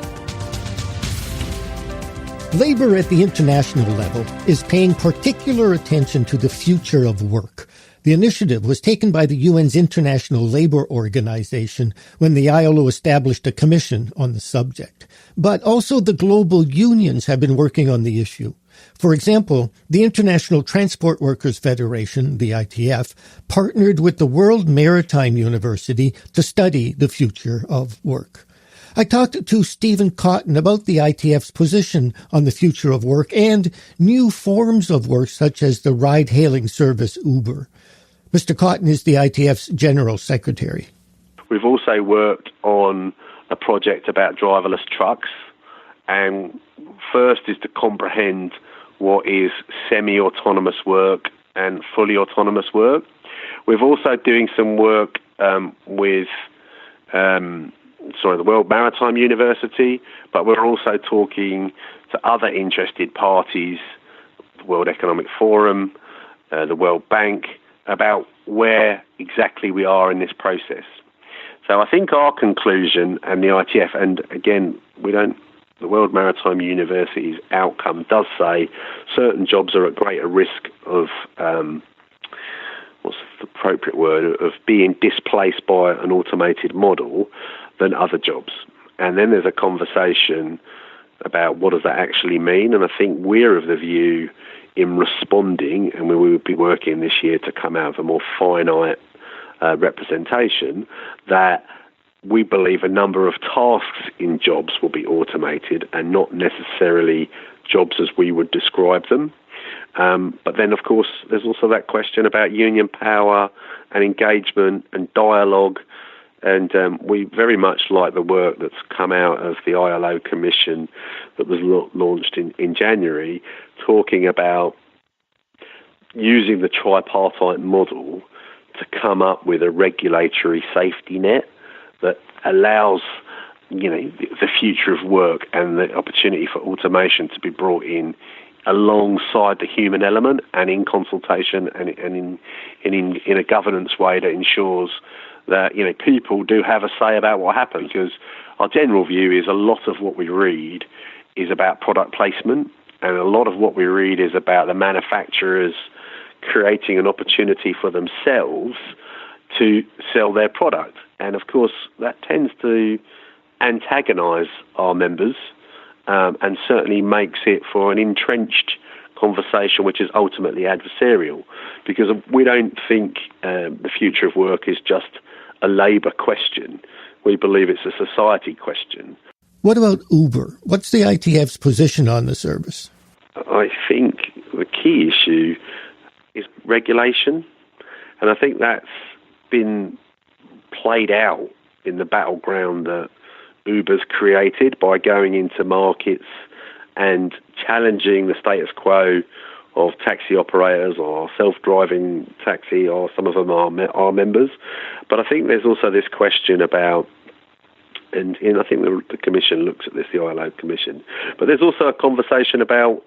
Speaker 22: Labor at the international level is paying particular attention to the future of work. The initiative was taken by the UN's International Labor Organization when the ILO established a commission on the subject. But also the global unions have been working on the issue. For example, the International Transport Workers Federation, the ITF, partnered with the World Maritime University to study the future of work. I talked to Stephen Cotton about the ITF's position on the future of work and new forms of work such as the ride-hailing service Uber. Mr. Cotton is the ITF's General Secretary.
Speaker 23: We've also worked on a project about driverless trucks, and first is to comprehend what is semi-autonomous work and fully autonomous work. We're also doing some work with the World Maritime University, but we're also talking to other interested parties, the World Economic Forum, the World Bank, about where exactly we are in this process. So I think our conclusion and the ITF, and again, the World Maritime University's outcome does say certain jobs are at greater risk of, what's the appropriate word, of being displaced by an automated model than other jobs. And then there's a conversation about what does that actually mean. And I think we're of the view in responding, and we will be working this year to come out of a more finite representation, that we believe a number of tasks in jobs will be automated and not necessarily jobs as we would describe them. But then, of course, there's also that question about union power and engagement and dialogue. And we very much like the work that's come out of the ILO Commission that was launched in January, talking about using the tripartite model to come up with a regulatory safety net that allows, the future of work and the opportunity for automation to be brought in alongside the human element and in consultation and in a governance way that ensures that, people do have a say about what happens. Because our general view is a lot of what we read is about product placement, and a lot of what we read is about the manufacturers creating an opportunity for themselves to sell their product. And of course, that tends to antagonize our members and certainly makes it for an entrenched conversation which is ultimately adversarial, because we don't think the future of work is just a labour question. We believe it's a society question.
Speaker 22: What about Uber? What's the ITF's position on the service?
Speaker 23: I think the key issue is regulation, and I think that's been played out in the battleground that Uber's created by going into markets and challenging the status quo of taxi operators or self-driving taxi, or some of them are members. But I think there's also this question about, and I think the Commission looks at this, the ILO Commission, but there's also a conversation about,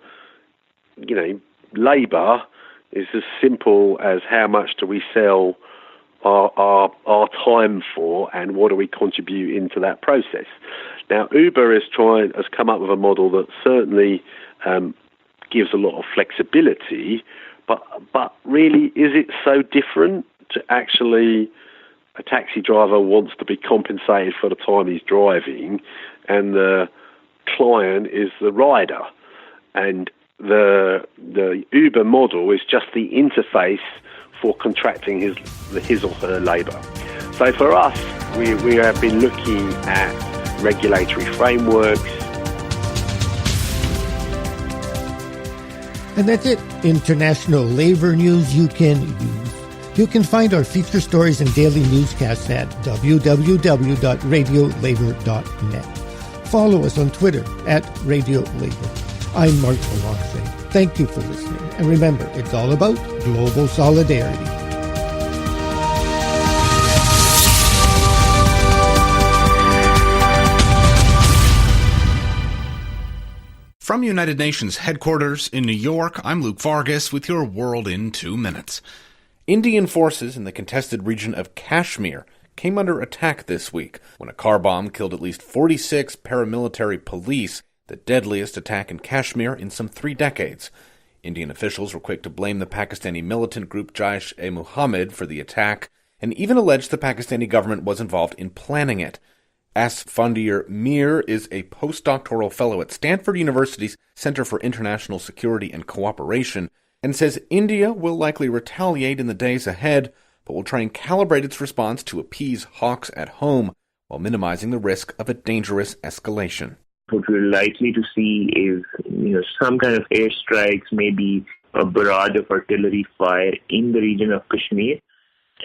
Speaker 23: labour is as simple as how much do we sell our time for, and what do we contribute into that process. Now, Uber has come up with a model that certainly gives a lot of flexibility, but really, is it so different to actually a taxi driver wants to be compensated for the time he's driving, and the client is the rider, and the Uber model is just the interface for contracting his or her labour. So for us, we have been looking at regulatory frameworks.
Speaker 22: And that's it. International labor news you can use. You can find our feature stories and daily newscasts at www.radiolabor.net. Follow us on Twitter @RadioLabor. I'm Mark Maloney. Thank you for listening. And remember, it's all about global solidarity.
Speaker 1: From United Nations headquarters in New York, I'm Luke Vargas with your World in 2 Minutes. Indian forces in the contested region of Kashmir came under attack this week when a car bomb killed at least 46 paramilitary police, the deadliest attack in Kashmir in some 3 decades. Indian officials were quick to blame the Pakistani militant group Jaish-e-Mohammed for the attack, and even alleged the Pakistani government was involved in planning it. Asfandir Mir is a postdoctoral fellow at Stanford University's Center for International Security and Cooperation, and says India will likely retaliate in the days ahead, but will try and calibrate its response to appease hawks at home, while minimizing the risk of a dangerous escalation.
Speaker 3: What we're likely to see is, some kind of airstrikes, maybe a barrage of artillery fire in the region of Kashmir,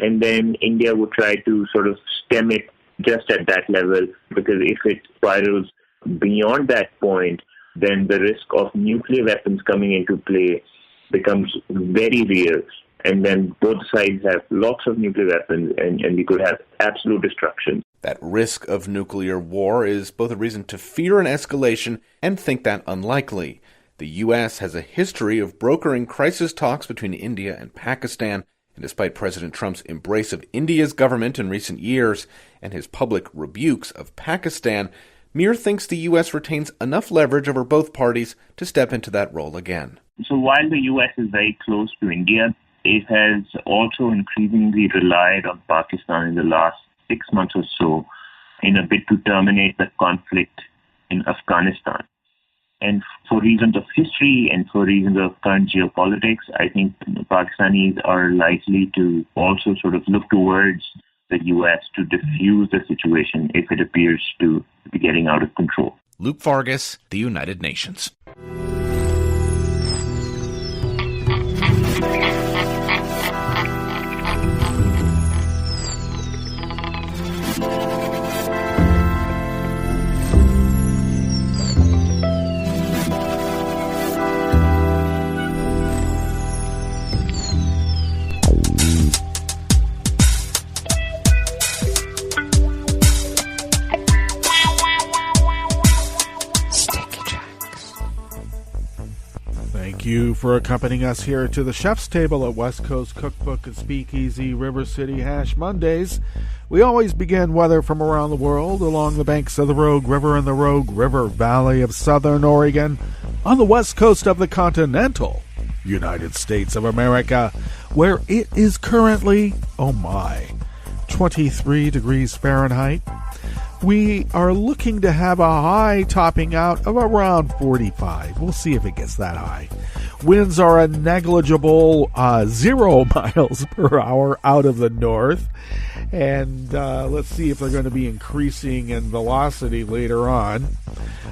Speaker 3: and then India would try to sort of stem it just at that level, because if it spirals beyond that point, then the risk of nuclear weapons coming into play becomes very real, and then both sides have lots of nuclear weapons, and we could have absolute destruction.
Speaker 1: That risk of nuclear war is both a reason to fear an escalation and think that unlikely. The U.S. has a history of brokering crisis talks between India and Pakistan, and despite President Trump's embrace of India's government in recent years and his public rebukes of Pakistan, Mir thinks the U.S. retains enough leverage over both parties to step into that role again.
Speaker 3: So while the U.S. is very close to India, it has also increasingly relied on Pakistan in the last 6 months or so in a bid to terminate the conflict in Afghanistan. And for reasons of history and for reasons of current geopolitics, I think Pakistanis are likely to also sort of look towards the U.S. to defuse the situation if it appears to be getting out of control.
Speaker 1: Luke Vargas, The United Nations.
Speaker 2: Thank you for accompanying us here to the Chef's Table at West Coast Cookbook and Speakeasy River City Hash Mondays. We always begin weather from around the world along the banks of the Rogue River and the Rogue River Valley of southern Oregon on the west coast of the continental United States of America, where it is currently, 23 degrees Fahrenheit. We are looking to have a high topping out of around 45. We'll see if it gets that high. Winds are a negligible 0 miles per hour out of the north. And let's see if they're going to be increasing in velocity later on.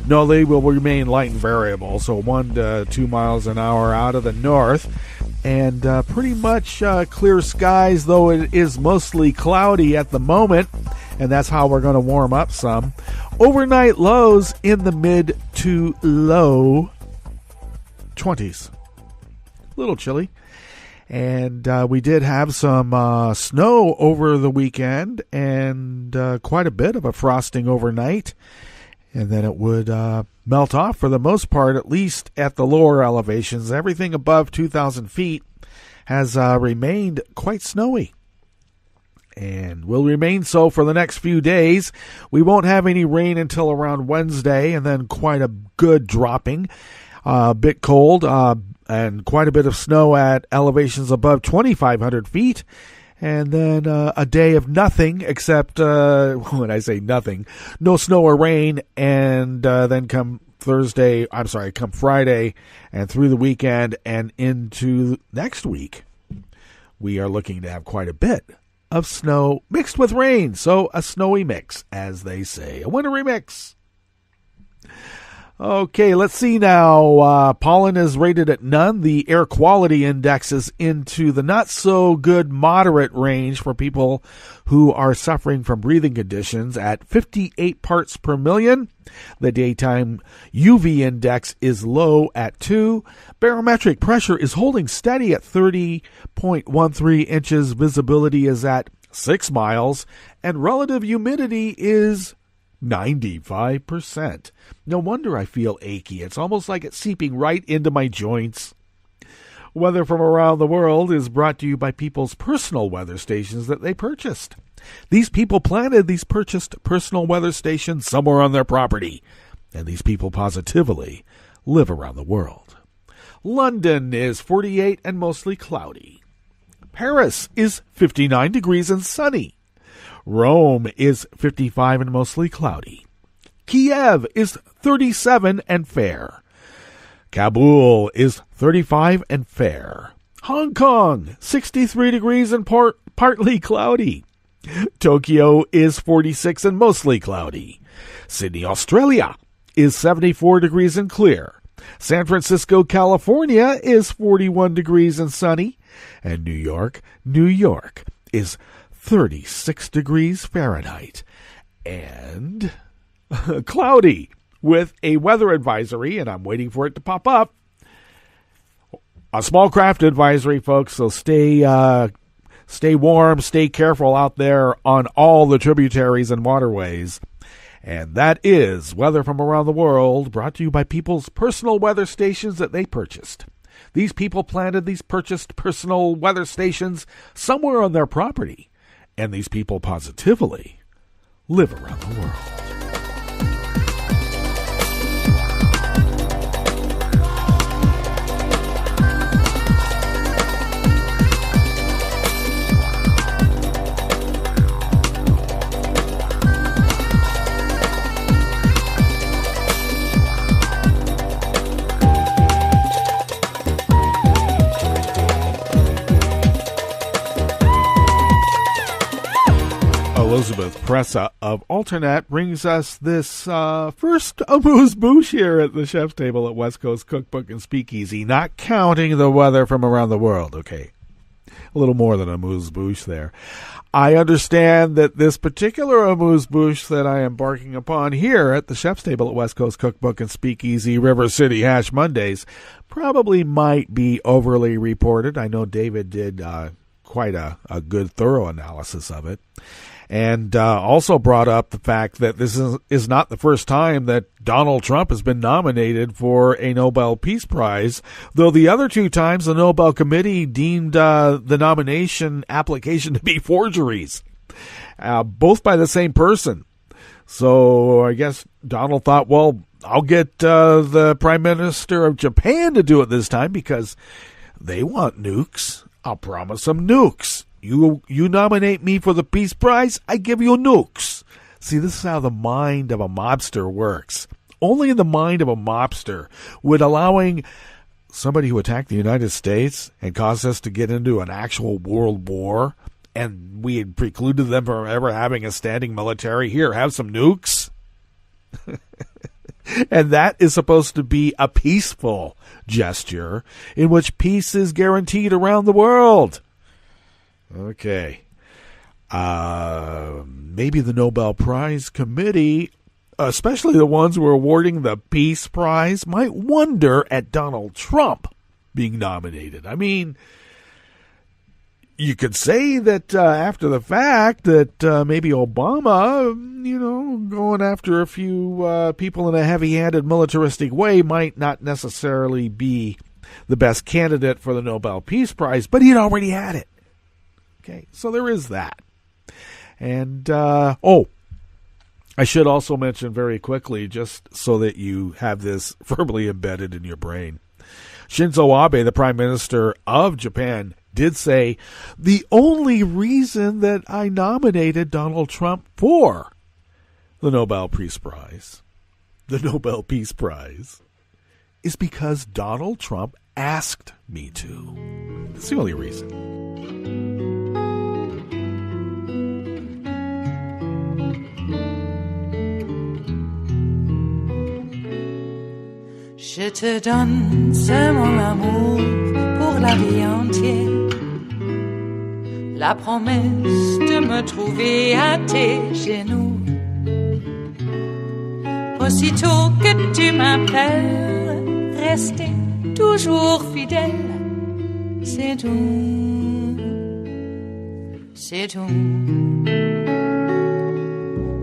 Speaker 2: No, they will remain light and variable, so 1 to 2 miles an hour out of the north. And pretty much clear skies, though it is mostly cloudy at the moment. And that's how we're going to warm up some. Overnight lows in the mid to low 20s. A little chilly. And we did have some snow over the weekend and quite a bit of a frosting overnight. And then it would melt off for the most part, at least at the lower elevations. Everything above 2,000 feet has remained quite snowy. And will remain so for the next few days. We won't have any rain until around Wednesday, and then quite a good dropping. A bit cold, and quite a bit of snow at elevations above 2,500 feet. And then a day of nothing, except, when I say nothing, no snow or rain. And then come Friday, and through the weekend and into next week, we are looking to have quite a bit of snow mixed with rain. So a snowy mix, as they say, a wintry mix. Okay, let's see now. Pollen is rated at none. The air quality index is into the not so good moderate range for people who are suffering from breathing conditions at 58 parts per million. The daytime UV index is low at 2. Barometric pressure is holding steady at 30.13 inches. Visibility is at 6 miles. And relative humidity is 95%. No wonder I feel achy. It's almost like it's seeping right into my joints. Weather from around the world is brought to you by people's personal weather stations that they purchased. These people planted these purchased personal weather stations somewhere on their property, and these people positively live around the world. London is 48 and mostly cloudy. Paris is 59 degrees and sunny. Rome is 55 and mostly cloudy. Kiev is 37 and fair. Kabul is 35 and fair. Hong Kong, 63 degrees and partly cloudy. Tokyo is 46 and mostly cloudy. Sydney, Australia is 74 degrees and clear. San Francisco, California is 41 degrees and sunny. And New York is 36 degrees Fahrenheit and cloudy with a weather advisory, and I'm waiting for it to pop up. A small craft advisory, folks, so stay warm, stay careful out there on all the tributaries and waterways. And that is Weather from Around the World, brought to you by people's personal weather stations that they purchased. These people planted these purchased personal weather stations somewhere on their property. And these people positively live around the world. Elizabeth Pressa of Alternet brings us this first amuse-bouche here at the Chef's Table at West Coast Cookbook and Speakeasy, not counting the weather from around the world. Okay, a little more than amuse-bouche there. I understand that this particular amuse-bouche that I am embarking upon here at the Chef's Table at West Coast Cookbook and Speakeasy River City Hash Mondays probably might be overly reported. I know David did quite a good, thorough analysis of it. and also brought up the fact that this is not the first time that Donald Trump has been nominated for a Nobel Peace Prize, though the other two times the Nobel Committee deemed the nomination application to be forgeries, both by the same person. So I guess Donald thought, well, I'll get the Prime Minister of Japan to do it this time because they want nukes. I'll promise them nukes. You nominate me for the Peace Prize, I give you nukes. See, this is how the mind of a mobster works. Only in the mind of a mobster would allowing somebody who attacked the United States and caused us to get into an actual world war, and we had precluded them from ever having a standing military. Here, have some nukes. And that is supposed to be a peaceful gesture in which peace is guaranteed around the world. Okay. Maybe the Nobel Prize Committee, especially the ones who are awarding the Peace Prize, might wonder at Donald Trump being nominated. I mean, you could say that after the fact that maybe Obama, going after a few people in a heavy-handed militaristic way might not necessarily be the best candidate for the Nobel Peace Prize, but he'd already had it. Okay, so there is that. And, I should also mention very quickly, just so that you have this firmly embedded in your brain, Shinzo Abe, the Prime Minister of Japan, did say, the only reason that I nominated Donald Trump for the Nobel Peace Prize, is because Donald Trump asked me to. That's the only reason.
Speaker 4: Je te donne ce mon amour pour la vie entière. La promesse de me trouver à tes genoux. Aussitôt que tu m'appelles, rester toujours fidèle. C'est tout, c'est tout.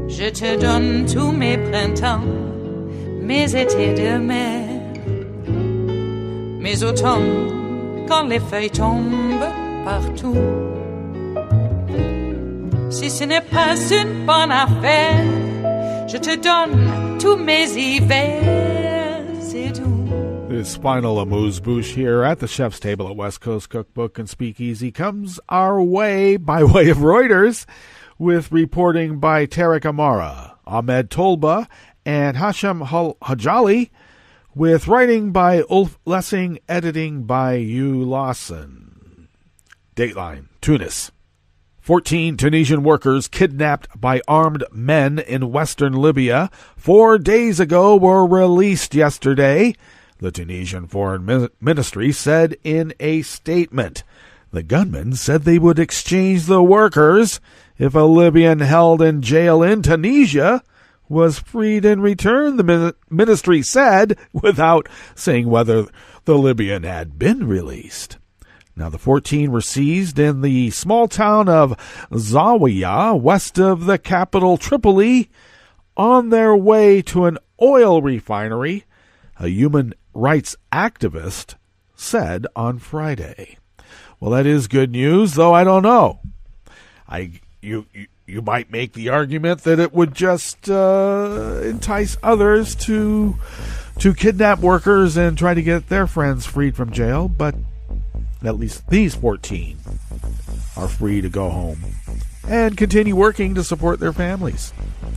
Speaker 4: Je te donne tous mes printemps, mes étés de mer. Mes automnes, quand les feuilles tombent partout. Si ce n'est pas une bonne affaire, je te donne tous mes hivers, c'est tout.
Speaker 2: This final amuse-bouche here at the chef's table at West Coast Cookbook and Speakeasy comes our way by way of Reuters, with reporting by Tarek Amara, Ahmed Tolba, and Hashem Hajali, with writing by Ulf Lessing, editing by Hugh Lawson. Dateline, Tunis. 14 Tunisian workers kidnapped by armed men in western Libya 4 days ago were released yesterday, the Tunisian Foreign Ministry said in a statement. The gunmen said they would exchange the workers if a Libyan held in jail in Tunisia was freed in return, the ministry said, without saying whether the Libyan had been released. Now, the 14 were seized in the small town of Zawiya, west of the capital Tripoli, on their way to an oil refinery, a human rights activist said on Friday. Well, that is good news, though I don't know. You might make the argument that it would just entice others to kidnap workers and try to get their friends freed from jail, but at least these 14 are free to go home and continue working to support their families.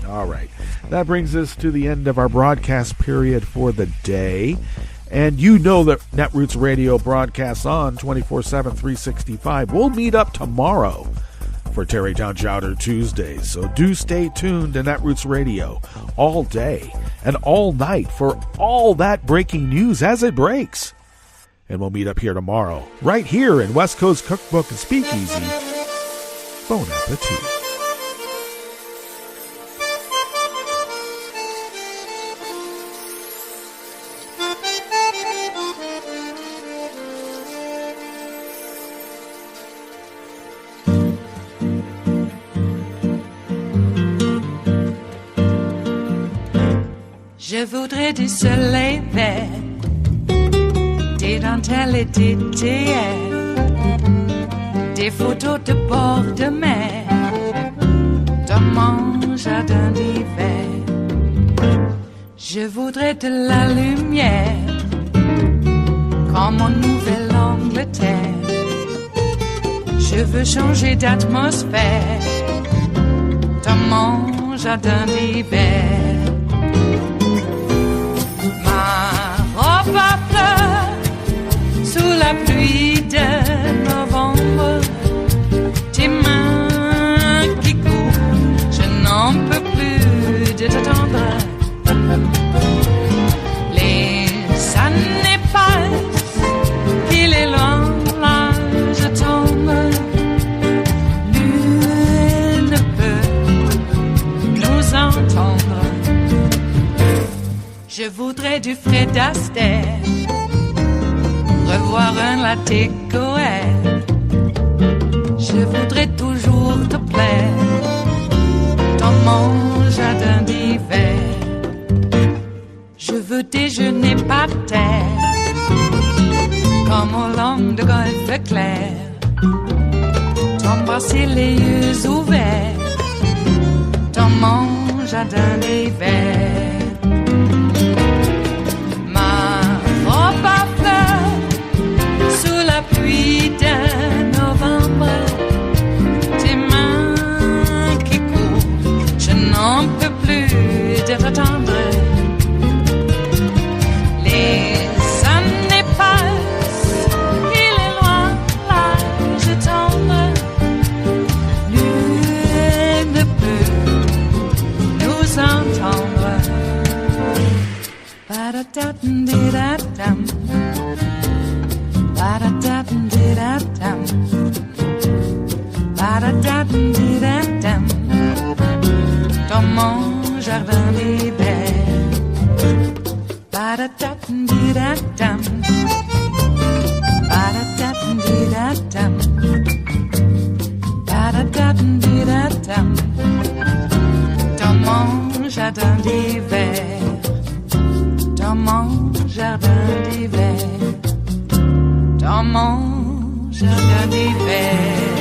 Speaker 2: All right, that brings us to the end of our broadcast period for the day. And you know that Netroots Radio broadcasts on 24/7, 365. We'll meet up tomorrow for Terrytown Chowder Tuesdays, so do stay tuned to Netroots Radio all day and all night for all that breaking news as it breaks. And we'll meet up here tomorrow, right here in West Coast Cookbook and Speakeasy. Bon appetit.
Speaker 4: Je voudrais du soleil vert, des dentelles et des théières, des photos de bord de mer, dans mon jardin d'hiver. Je voudrais de la lumière, comme en Nouvelle-Angleterre. Je veux changer d'atmosphère, dans mon jardin d'hiver. Robe à fleurs, sous la pluie de novembre, tes mains qui courent, je n'en peux plus de t'attendre. Les années passent, qu'il est loin, là je tombe. Nul ne peut nous entendre. Je voudrais du Fred Astaire, revoir un latte Goël. Je voudrais toujours te plaire, dans mon jardin d'hiver. Je veux déjeuner par terre, comme au long de golfe clair, t'embrasser les yeux ouverts, dans mon jardin d'hiver. Pluie de novembre, tes mains qui courent, je n'en peux plus de t'attendre. Les années passent, il est loin, là je tombe. Nul ne peut nous entendre. Ba-da-da-dum-di-da-dum. Ba-da-da-dum-di-da-dum. Ba-da-da-dum-di-da-dum. Dans mon jardin d'hiver. Ba-da-da-dum-di-da-dum. Ba-da-da-dum-di-da-dum. Ba-da-da-dum-di-da-dum. Dans mon jardin d'hiver. Dans mon jardin d'hiver. Dans mon jardin d'hiver.